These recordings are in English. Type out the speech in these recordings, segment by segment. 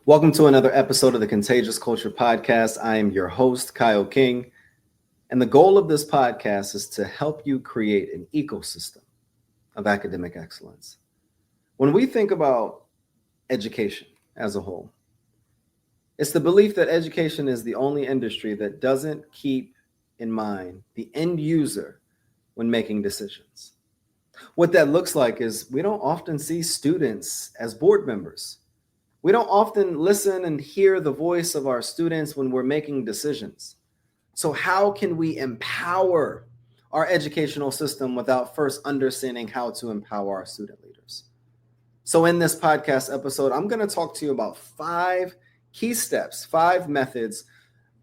Welcome to another episode of the Contagious Culture podcast. I am your host, Kyle King, and the goal of this podcast is to help you create an ecosystem of academic excellence. When we think about education as a whole, it's the belief that education is the only industry that doesn't keep in mind the end user when making decisions. What that looks like is we don't often see students as board members. We don't often listen and hear the voice of our students when we're making decisions. So how can we empower our educational system without first understanding how to empower our student leaders? So in this podcast episode, I'm going to talk to you about 5 key steps, 5 methods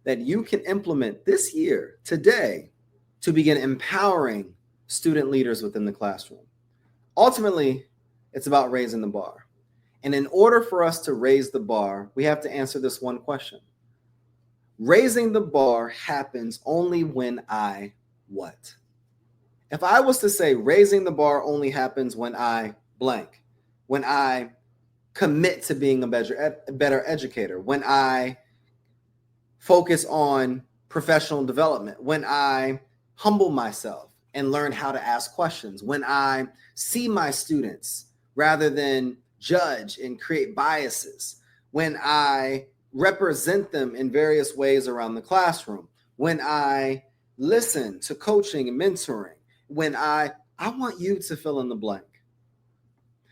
that you can implement this year, today, to begin empowering student leaders within the classroom. Ultimately, it's about raising the bar. And in order for us to raise the bar, we have to answer this one question. Raising the bar happens only when I what? If I was to say raising the bar only happens when I blank, when I commit to being a better educator, when I focus on professional development, when I humble myself and learn how to ask questions, when I see my students rather than judge and create biases, when I represent them in various ways around the classroom, when I listen to coaching and mentoring, when I want you to fill in the blank.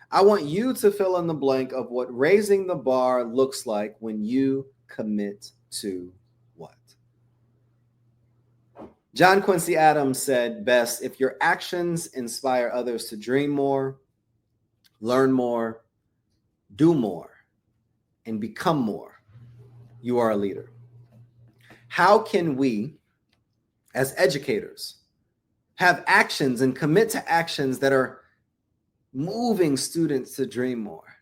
I want you to fill in the blank of what raising the bar looks like when you commit to what? John Quincy Adams said best, if your actions inspire others to dream more, learn more, do more, and become more, you are a leader. How can we, as educators, have actions and commit to actions that are moving students to dream more,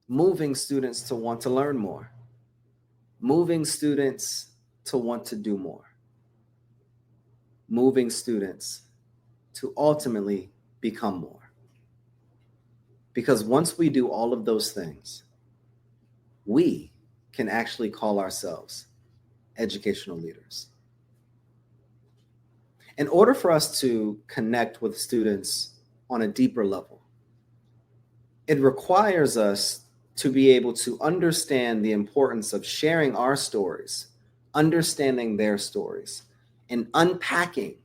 moving students to want to learn more, moving students to want to do more, moving students to ultimately become more? Because once we do all of those things, we can actually call ourselves educational leaders. In order for us to connect with students on a deeper level, it requires us to be able to understand the importance of sharing our stories, understanding their stories, and unpacking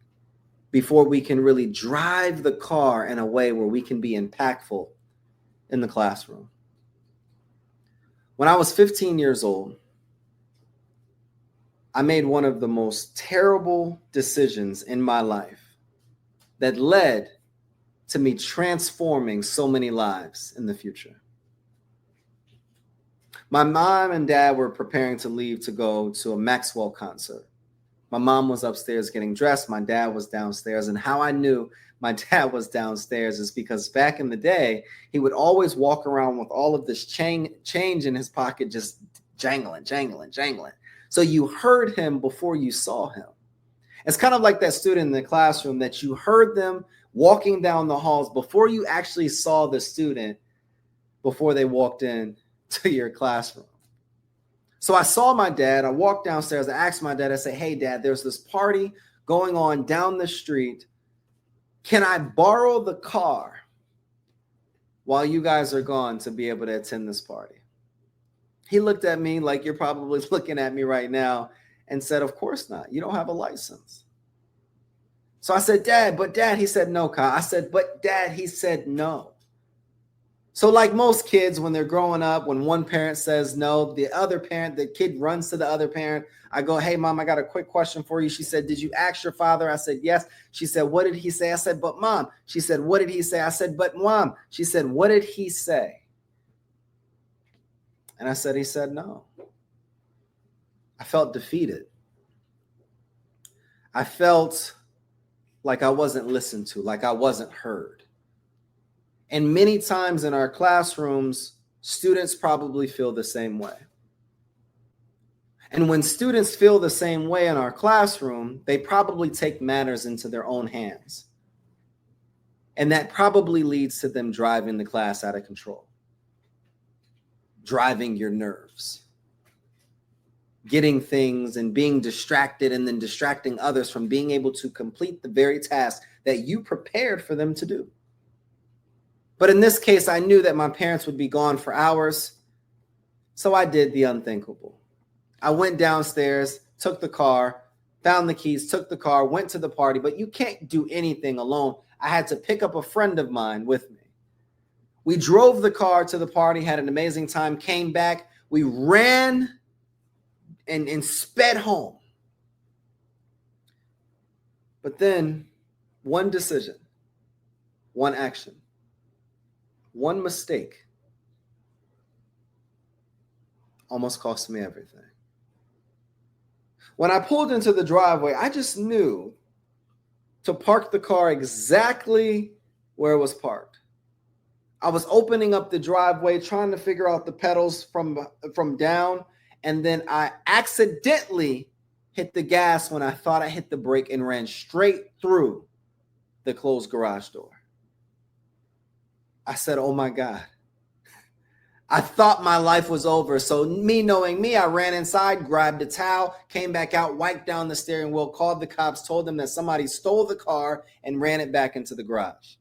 before we can really drive the car in a way where we can be impactful in the classroom. When I was 15 years old, I made one of the most terrible decisions in my life that led to me transforming so many lives in the future. My mom and dad were preparing to leave to go to a Maxwell concert. My mom was upstairs getting dressed. My dad was downstairs. And how I knew my dad was downstairs is because back in the day, he would always walk around with all of this change in his pocket, just jangling. So you heard him before you saw him. It's kind of like that student in the classroom that you heard them walking down the halls before you actually saw the student before they walked in to your classroom. So I saw my dad. I walked downstairs. I asked my dad, I said, hey, Dad, there's this party going on down the street. Can I borrow the car while you guys are gone to be able to attend this party? He looked at me like you're probably looking at me right now and said, of course not. You don't have a license. So I said, Dad, he said, no, Kyle. I said, but Dad, he said, no. So like most kids, when they're growing up, when one parent says no, the kid runs to the other parent. I go, hey, Mom, I got a quick question for you. She said, did you ask your father? I said, yes. She said, what did he say? I said, but Mom. She said, what did he say? I said, but Mom. She said, what did he say? And I said, he said no. I felt defeated. I felt like I wasn't listened to, like I wasn't heard. And many times in our classrooms, students probably feel the same way. And when students feel the same way in our classroom, they probably take matters into their own hands. And that probably leads to them driving the class out of control. driving your nerves, getting things and being distracted and then distracting others from being able to complete the very task that you prepared for them to do. But in this case, I knew that my parents would be gone for hours, so I did the unthinkable. I went downstairs, took the car, found the keys, took the car, went to the party, but you can't do anything alone. I had to pick up a friend of mine with me. We drove the car to the party, had an amazing time, came back. We ran and sped home. But then one decision, one action, one mistake almost cost me everything. When I pulled into the driveway, I just knew to park the car exactly where it was parked. I was opening up the driveway, trying to figure out the pedals from down, and then I accidentally hit the gas when I thought I hit the brake and ran straight through the closed garage door. I said, oh my God. I thought my life was over. So me knowing me, I ran inside, grabbed a towel, came back out, wiped down the steering wheel, called the cops, told them that somebody stole the car and ran it back into the garage.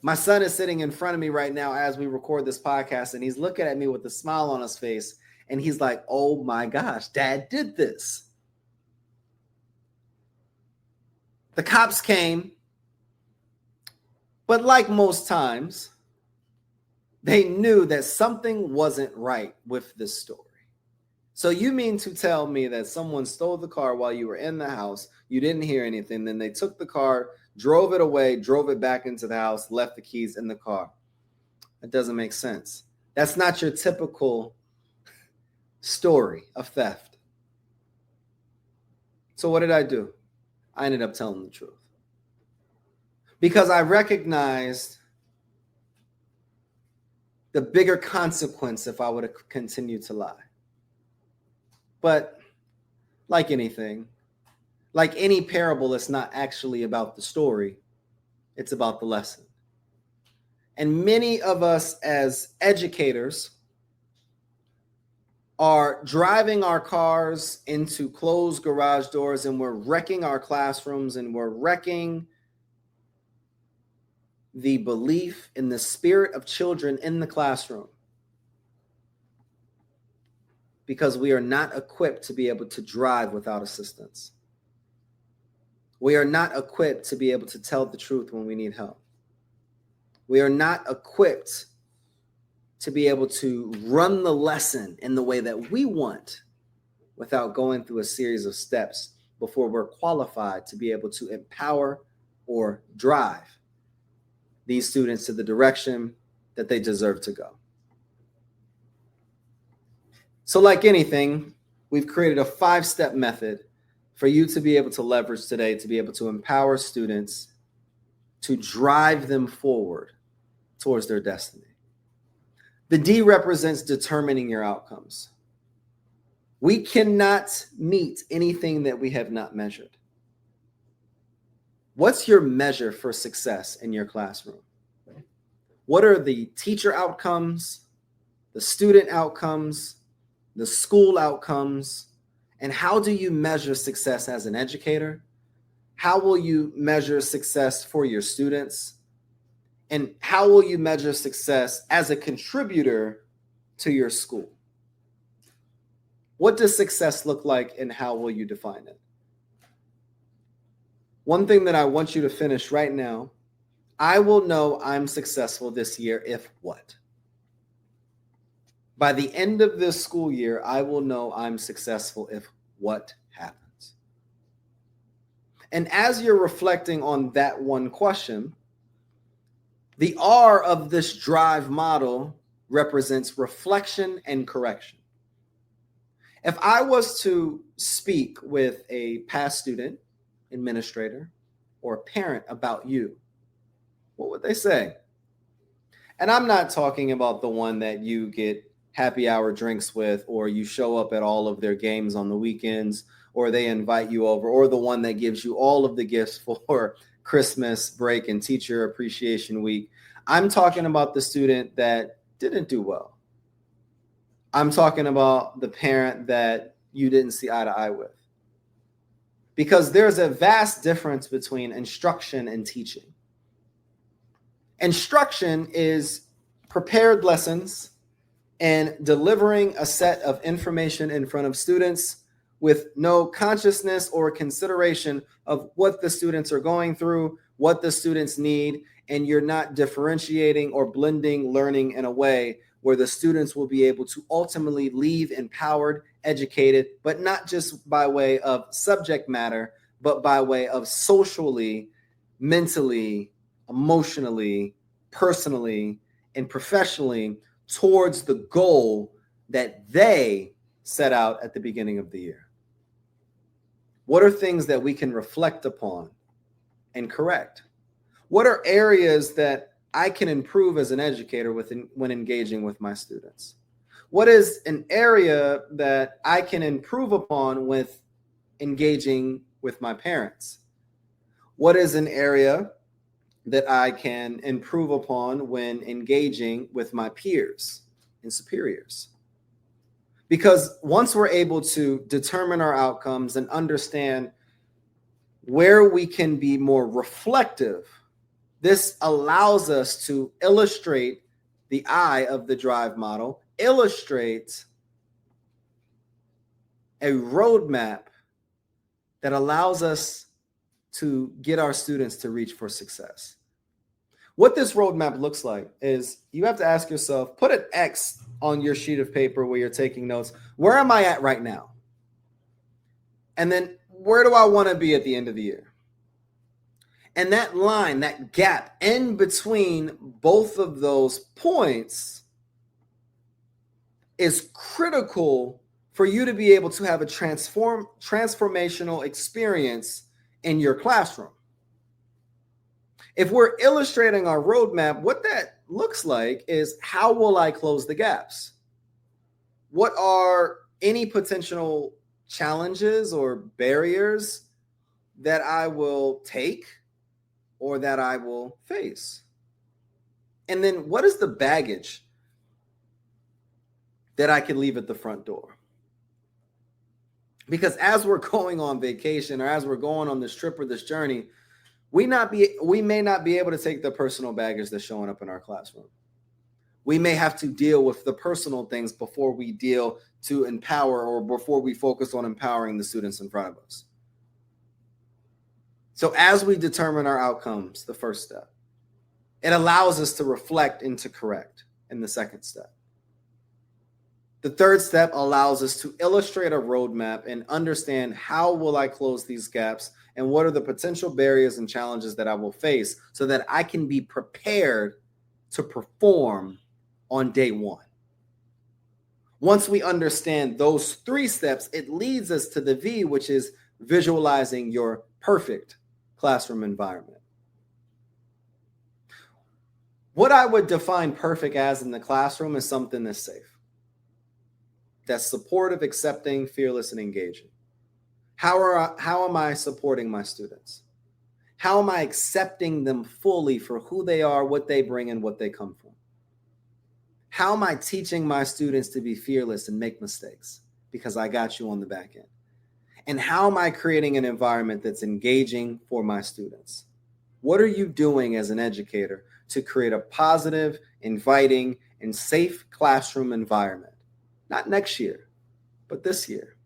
My son is sitting in front of me right now as we record this podcast, and he's looking at me with a smile on his face, and he's like, oh my gosh, Dad did this. The cops came, but like most times, they knew that something wasn't right with this story. So you mean to tell me that someone stole the car while you were in the house, you didn't hear anything, then they took the car, drove it away, drove it back into the house, left the keys in the car? That doesn't make sense. That's not your typical story of theft. So what did I do? I ended up telling the truth. Because I recognized the bigger consequence if I would have continued to lie. But like anything, like any parable, it's not actually about the story. It's about the lesson. And many of us as educators are driving our cars into closed garage doors, and we're wrecking our classrooms, and we're wrecking the belief in the spirit of children in the classroom, because we are not equipped to be able to drive without assistance. We are not equipped to be able to tell the truth when we need help. We are not equipped to be able to run the lesson in the way that we want without going through a series of steps before we're qualified to be able to empower or drive these students to the direction that they deserve to go. So like anything, we've created a 5-step method for you to be able to leverage today to be able to empower students to drive them forward towards their destiny. The D represents determining your outcomes. We cannot meet anything that we have not measured. What's your measure for success in your classroom? What are the teacher outcomes, the student outcomes, the school outcomes, and how do you measure success as an educator? How will you measure success for your students? And how will you measure success as a contributor to your school? What does success look like and how will you define it? One thing that I want you to finish right now, I will know I'm successful this year if what? By the end of this school year, I will know I'm successful if what happens. And as you're reflecting on that one question, the R of this drive model represents reflection and correction. If I was to speak with a past student, administrator, or parent about you, what would they say? And I'm not talking about the one that you get happy hour drinks with, or you show up at all of their games on the weekends, or they invite you over, or the one that gives you all of the gifts for Christmas break and teacher appreciation week. I'm talking about the student that didn't do well. I'm talking about the parent that you didn't see eye to eye with. Because there's a vast difference between instruction and teaching. Instruction is prepared lessons and delivering a set of information in front of students with no consciousness or consideration of what the students are going through, what the students need, and you're not differentiating or blending learning in a way where the students will be able to ultimately leave empowered, educated, but not just by way of subject matter, but by way of socially, mentally, emotionally, personally, and professionally towards the goal that they set out at the beginning of the year. What are things that we can reflect upon and correct? What are areas that I can improve as an educator when engaging with my students? What is an area that I can improve upon with engaging with my parents? What is an area that I can improve upon when engaging with my peers and superiors? Because once we're able to determine our outcomes and understand where we can be more reflective, this allows us to illustrate the eye of the drive model, illustrate a roadmap that allows us to get our students to reach for success. What this roadmap looks like is you have to ask yourself, put an X on your sheet of paper where you're taking notes. Where am I at right now? And then where do I want to be at the end of the year? And that line, that gap in between both of those points is critical for you to be able to have a transformational experience in your classroom. If we're illustrating our roadmap, what that looks like is how will I close the gaps? What are any potential challenges or barriers that I will take or that I will face? And then what is the baggage that I can leave at the front door? Because as we're going on vacation or as we're going on this trip or this journey, we may not be able to take the personal baggage that's showing up in our classroom. We may have to deal with the personal things before we deal to empower or before we focus on empowering the students in front of us. So as we determine our outcomes, the first step, it allows us to reflect and to correct in the second step. The third step allows us to illustrate a roadmap and understand how will I close these gaps and what are the potential barriers and challenges that I will face so that I can be prepared to perform on day one. Once we understand those three steps, it leads us to the V, which is visualizing your perfect classroom environment. What I would define perfect as in the classroom is something that's safe, that's supportive, accepting, fearless, and engaging. How am I supporting my students? How am I accepting them fully for who they are, what they bring, and what they come from? How am I teaching my students to be fearless and make mistakes? Because I got you on the back end. And how am I creating an environment that's engaging for my students? What are you doing as an educator to create a positive, inviting, and safe classroom environment? Not next year, but this year,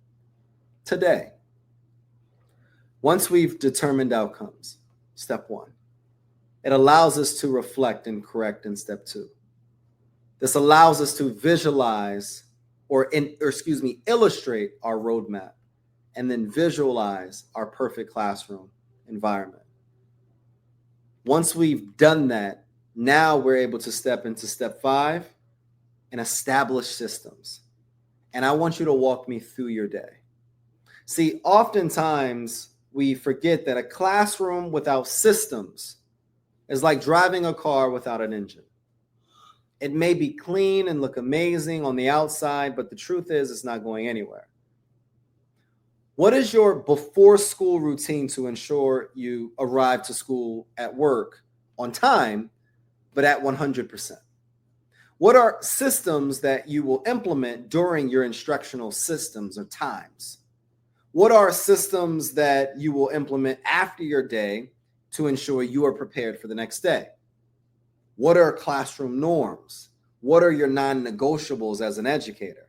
today. Once we've determined outcomes, step one, it allows us to reflect and correct in step two. This allows us to visualize illustrate our roadmap and then visualize our perfect classroom environment. Once we've done that, now we're able to step into step 5 and establish systems. And I want you to walk me through your day. See, oftentimes we forget that a classroom without systems is like driving a car without an engine. It may be clean and look amazing on the outside, but the truth is it's not going anywhere. What is your before school routine to ensure you arrive to school at work on time, but at 100%? What are systems that you will implement during your instructional systems or times? What are systems that you will implement after your day to ensure you are prepared for the next day? What are classroom norms? What are your non-negotiables as an educator?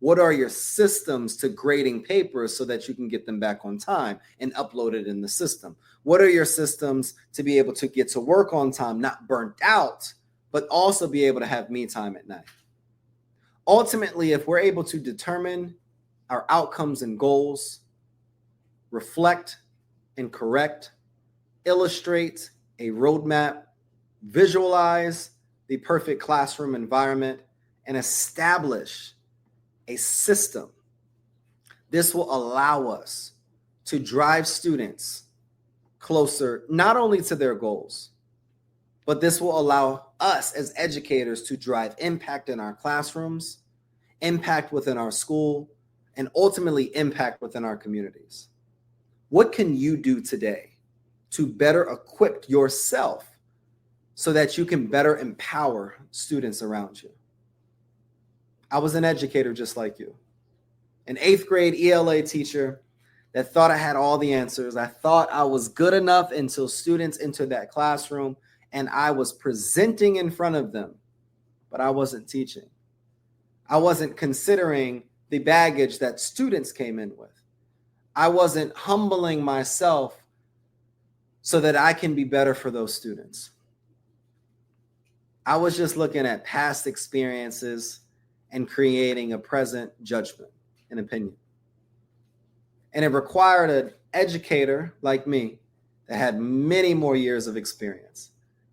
What are your systems to grading papers so that you can get them back on time and upload it in the system? What are your systems to be able to get to work on time, not burnt out, but also be able to have me time at night? Ultimately, if we're able to determine our outcomes and goals, reflect and correct, illustrate a roadmap, visualize the perfect classroom environment, and establish a system, this will allow us to drive students closer not only to their goals, but this will allow us as educators to drive impact in our classrooms, impact within our school, and ultimately impact within our communities. What can you do today to better equip yourself so that you can better empower students around you? I was an educator just like you, an 8th grade ELA teacher that thought I had all the answers. I thought I was good enough until students entered that classroom and I was presenting in front of them, but I wasn't teaching. I wasn't considering the baggage that students came in with. I wasn't humbling myself so that I can be better for those students. I was just looking at past experiences and creating a present judgment and opinion. And it required an educator like me that had many more years of experience,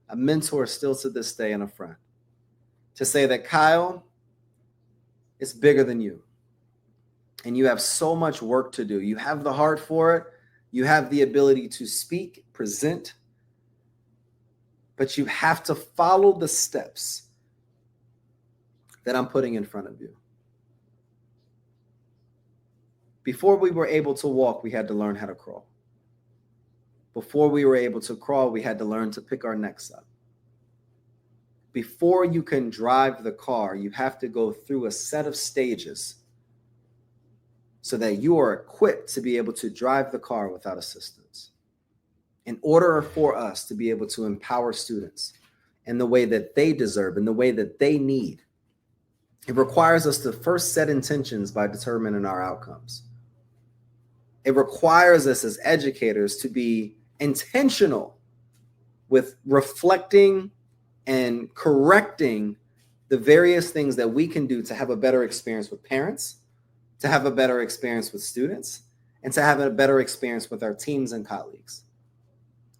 a mentor still to this day and a friend, to say that, Kyle, it's bigger than you. And you have so much work to do. You have the heart for it. You have the ability to speak, present, but you have to follow the steps that I'm putting in front of you. Before we were able to walk, we had to learn how to crawl. Before we were able to crawl, we had to learn to pick our necks up. Before you can drive the car, you have to go through a set of stages so that you are equipped to be able to drive the car without assistance. In order for us to be able to empower students in the way that they deserve, in the way that they need, it requires us to first set intentions by determining our outcomes. It requires us as educators to be intentional with reflecting and correcting the various things that we can do to have a better experience with parents, to have a better experience with students, and to have a better experience with our teams and colleagues.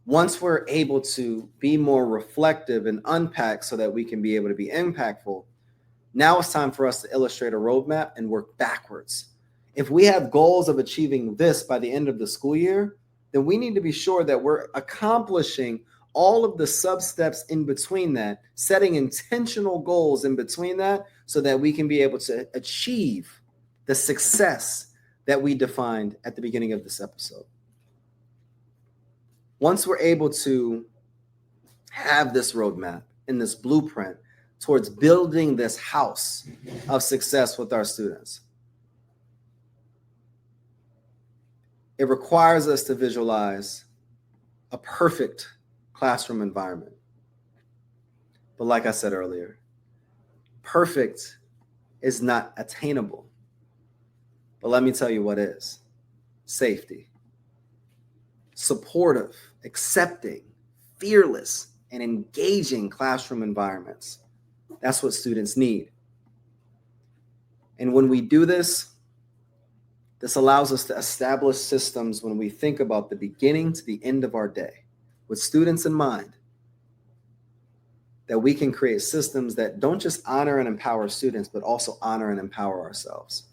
Once we're able to be more reflective and unpack so that we can be able to be impactful, now it's time for us to illustrate a roadmap and work backwards. If we have goals of achieving this by the end of the school year, then we need to be sure that we're accomplishing all of the sub-steps in between that, setting intentional goals in between that so that we can be able to achieve the success that we defined at the beginning of this episode. Once we're able to have this roadmap and this blueprint towards building this house of success with our students, it requires us to visualize a perfect classroom environment. But like I said earlier, perfect is not attainable. But let me tell you what is. Safety. Supportive, accepting, fearless, and engaging classroom environments. That's what students need. And when we do this, this allows us to establish systems when we think about the beginning to the end of our day, with students in mind, that we can create systems that don't just honor and empower students, but also honor and empower ourselves.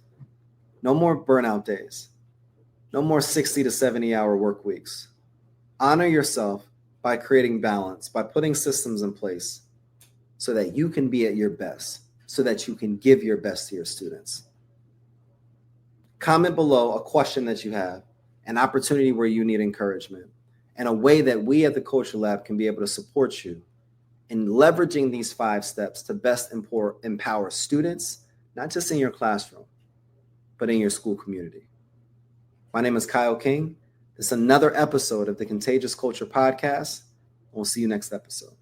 No more burnout days. No more 60 to 70-hour work weeks. Honor yourself by creating balance, by putting systems in place so that you can be at your best, so that you can give your best to your students. Comment below a question that you have, an opportunity where you need encouragement, and a way that we at the Culture Lab can be able to support you and leveraging these 5 steps to best empower students, not just in your classroom, but in your school community. My name is Kyle King. This is another episode of the Contagious Culture podcast. We'll see you next episode.